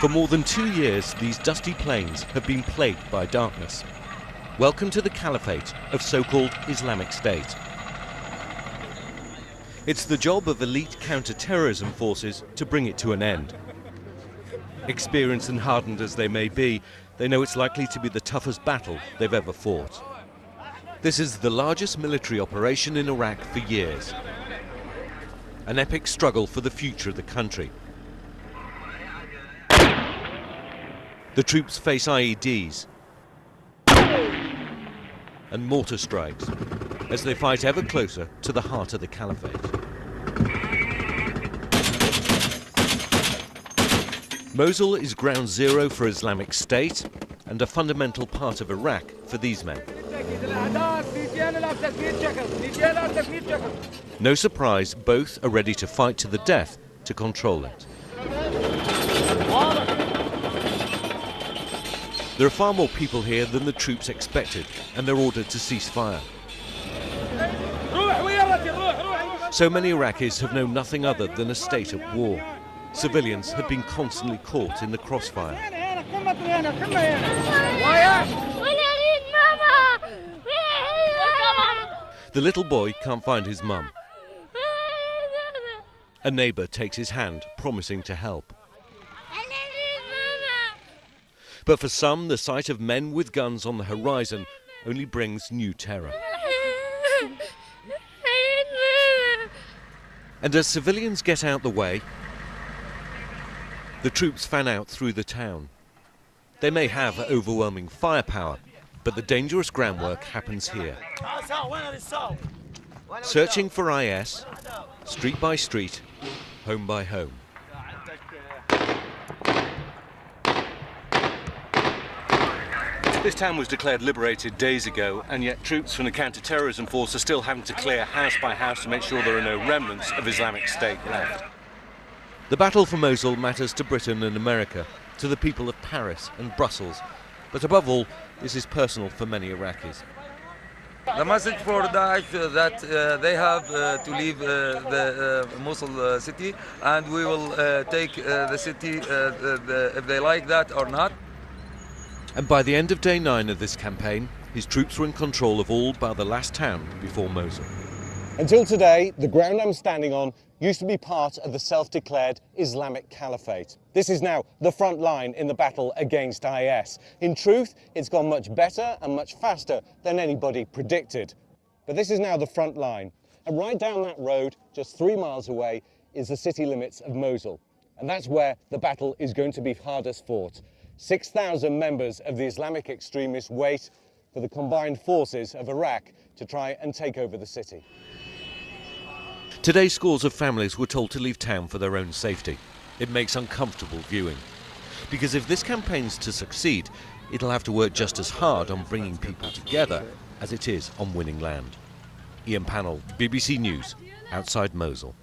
For more than 2 years, these dusty plains have been plagued by darkness. Welcome to the caliphate of so-called Islamic State. It's the job of elite counter-terrorism forces to bring it to an end. Experienced and hardened as they may be, they know it's likely to be the toughest battle they've ever fought. This is the largest military operation in Iraq for years. An epic struggle for the future of the country. The troops face IEDs and mortar strikes as they fight ever closer to the heart of the caliphate. Mosul is ground zero for Islamic State and a fundamental part of Iraq for these men. No surprise, both are ready to fight to the death to control it. There are far more people here than the troops expected, and they're ordered to cease fire. So many Iraqis have known nothing other than a state of war. Civilians have been constantly caught in the crossfire. The little boy can't find his mum. A neighbour takes his hand, promising to help. But for some, the sight of men with guns on the horizon only brings new terror. And as civilians get out the way, the troops fan out through the town. They may have overwhelming firepower, but the dangerous groundwork happens here. Searching for IS, street by street, home by home. This town was declared liberated days ago, and yet troops from the counter-terrorism force are still having to clear house by house to make sure there are no remnants of Islamic State left. The battle for Mosul matters to Britain and America, to the people of Paris and Brussels, but above all, this is personal for many Iraqis. The message for Daesh that they have to leave the Mosul city, and we will take the city if they like that or not. And by the end of day 9 of this campaign, his troops were in control of all but the last town before Mosul. Until today, the ground I'm standing on used to be part of the self-declared Islamic Caliphate. This is now the front line in the battle against IS. In truth, it's gone much better and much faster than anybody predicted. But this is now the front line. And right down that road, just 3 miles away, is the city limits of Mosul. And that's where the battle is going to be hardest fought. 6,000 members of the Islamic extremists wait for the combined forces of Iraq to try and take over the city. Today, scores of families were told to leave town for their own safety. It makes uncomfortable viewing. Because if this campaign's to succeed, it'll have to work just as hard on bringing people together as it is on winning land. Ian Pannell, BBC News, outside Mosul.